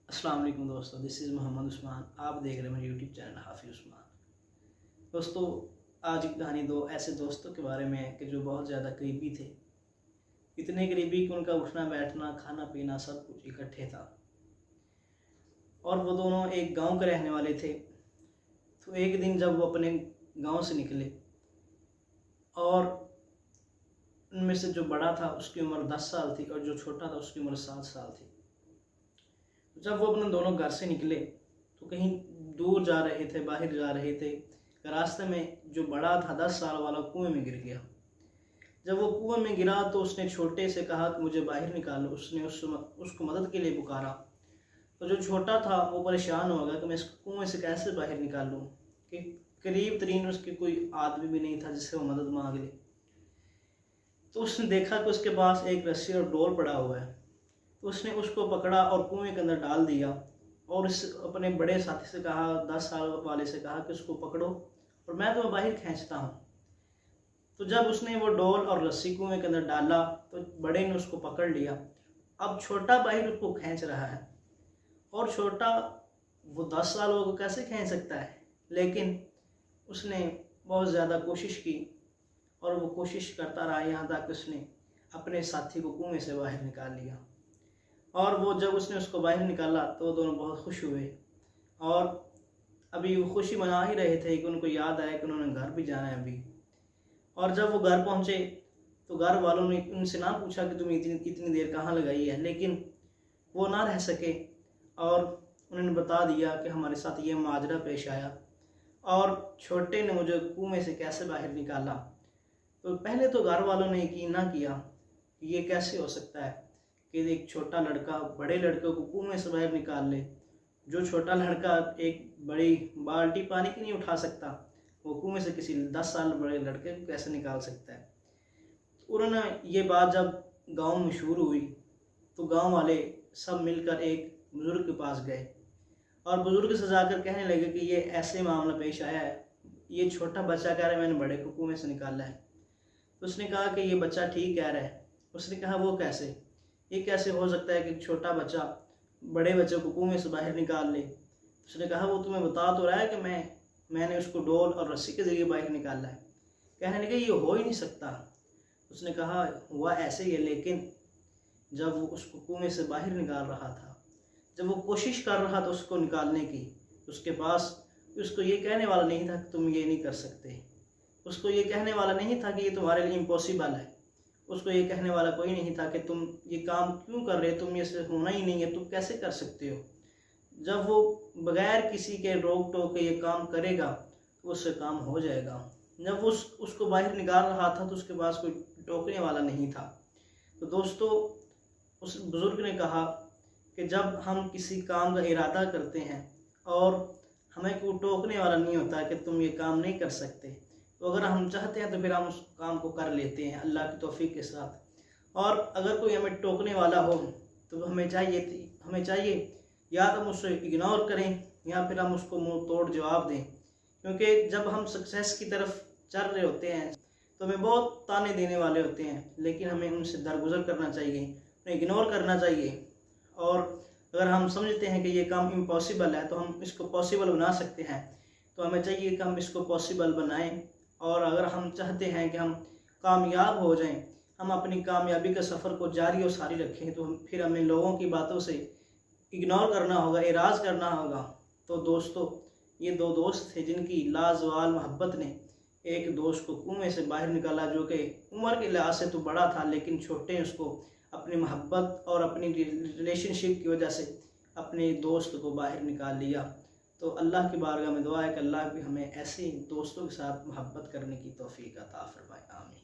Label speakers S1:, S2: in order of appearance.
S1: अस्सलाम वालेकुम दोस्तों, दिस इज़ मोहम्मद उस्मान। आप देख रहे हैं मेरे यूट्यूब चैनल हाफिज़ उस्मान। दोस्तों, आज की कहानी दो ऐसे दोस्तों के बारे में है कि जो बहुत ज़्यादा करीबी थे। इतने करीबी कि उनका उठना बैठना खाना पीना सब कुछ इकट्ठे था। और वो दोनों एक गांव के रहने वाले थे। तो एक दिन जब वो अपने गांव से निकले और उनमें से जो बड़ा था उसकी उम्र 10 साल थी और जो छोटा था उसकी उम्र 7 साल थी। जब वो अपने दोनों घर से निकले तो कहीं दूर जा रहे थे, बाहर जा रहे थे। रास्ते में जो बड़ा था 10 साल वाला कुएं में गिर गया। जब वो कुएं में गिरा तो उसने छोटे से कहा कि मुझे बाहर निकालो। उसने उसको मदद के लिए पुकारा। तो जो छोटा था वो परेशान हो गया कि मैं इस कुएं से कैसे बाहर निकालूं, कि करीब तरीन उसके कोई आदमी भी नहीं था जिससे वो मदद मांग ले। तो उसने देखा कि उसके पास एक रस्सी और डोल पड़ा हुआ है। तो उसने उसको पकड़ा और कुएं के अंदर डाल दिया और इस अपने बड़े साथी से कहा, 10 साल वाले से कहा कि उसको पकड़ो और मैं तुम्हें बाहर खींचता हूँ। तो जब उसने वो डोल और रस्सी कुएं के अंदर डाला तो बड़े ने उसको पकड़ लिया। अब छोटा बाहर उसको खींच रहा है और छोटा वो 10 साल को कैसे खींच सकता है, लेकिन उसने बहुत ज़्यादा कोशिश की और वो कोशिश करता रहा यहाँ तक उसने अपने साथी को कुएं से बाहर निकाल लिया। और वो जब उसने उसको बाहर निकाला तो वो दोनों बहुत खुश हुए और अभी वो खुशी मना ही रहे थे कि उनको याद आया कि उन्होंने घर भी जाना है अभी। और जब वो घर पहुँचे तो घर वालों ने उनसे ना पूछा कि तुम इतनी देर कहाँ लगाई है, लेकिन वो ना रह सके और उन्होंने बता दिया कि हमारे साथ ये माजरा पेश आया और छोटे ने मुझे कुएं से कैसे बाहर निकाला। तो पहले तो घर वालों ने यकीन ना किया कि ये कैसे हो सकता है कि एक छोटा लड़का बड़े लड़के को कुएं से बाहर निकाल ले। जो छोटा लड़का एक बड़ी बाल्टी पानी की नहीं उठा सकता, वो कुएं से किसी 10 साल बड़े लड़के को कैसे निकाल सकता है। उन्होंने ये बात जब गांव में मशहूर हुई तो गांव वाले सब मिलकर एक बुज़ुर्ग के पास गए और बुज़ुर्ग से जाकर कहने लगे कि ये ऐसे मामला पेश आया है, ये छोटा बच्चा कह रहा है मैंने बड़े को कुएं से निकाला है। तो उसने कहा कि ये बच्चा ठीक कह रहा है। उसने कहा वो कैसे, ये कैसे हो सकता है कि छोटा बच्चा बड़े बच्चे को कुएं से बाहर निकाल ले। उसने कहा वो तुम्हें बता तो रहा है कि मैंने उसको डोल और रस्सी के ज़रिए बाहर निकाला है। कहने लगे ये हो ही नहीं सकता। उसने कहा हुआ ऐसे ही है, लेकिन जब वो उसको कुएं से बाहर निकाल रहा था, जब वो कोशिश कर रहा था उसको निकालने की, उसके पास उसको ये कहने वाला नहीं था कि तुम ये नहीं कर सकते। उसको ये कहने वाला नहीं था कि ये तुम्हारे लिए इम्पॉसिबल है। उसको ये कहने वाला कोई नहीं था कि तुम ये काम क्यों कर रहे हो, तुम ये से होना ही नहीं है, तुम कैसे कर सकते हो। जब वो बगैर किसी के रोक टोक के ये काम करेगा तो उससे काम हो जाएगा। जब वो उसको बाहर निकाल रहा था तो उसके पास कोई टोकने वाला नहीं था। तो दोस्तों, उस बुज़ुर्ग ने कहा कि जब हम किसी काम का इरादा करते हैं और हमें कोई टोकने वाला नहीं होता कि तुम ये काम नहीं कर सकते, तो अगर हम चाहते हैं तो फिर हम उस काम को कर लेते हैं अल्लाह की तौफीक के साथ। और अगर कोई हमें टोकने वाला हो तो हमें चाहिए या तो हम उसे इग्नोर करें या फिर हम उसको मुंह तोड़ जवाब दें। क्योंकि जब हम सक्सेस की तरफ चल रहे होते हैं तो हमें बहुत ताने देने वाले होते हैं, लेकिन हमें उनसे दरगुजर करना चाहिए, उन्हें इग्नोर करना चाहिए। और अगर हम समझते हैं कि ये काम इम्पॉसिबल है तो हम इसको पॉसिबल बना सकते हैं, तो हमें चाहिए कि हम इसको पॉसिबल बनाएं। और अगर हम चाहते हैं कि हम कामयाब हो जाएं, हम अपनी कामयाबी के सफ़र को जारी और सारी रखें, तो फिर हमें लोगों की बातों से इग्नोर करना होगा, एराज़ करना होगा। तो दोस्तों, ये दो दोस्त थे जिनकी लाजवाल मोहब्बत ने एक दोस्त को कुएं से बाहर निकाला, जो कि उम्र के लिहाज से तो बड़ा था, लेकिन छोटे उसको अपनी मोहब्बत और अपनी रिलेशनशिप की वजह से अपने दोस्त को बाहर निकाल लिया। तो अल्लाह की बारगाह में दुआ है कि अल्लाह भी हमें ऐसे दोस्तों के साथ मोहब्बत करने की तौफीक अता फरमाए। आमीन।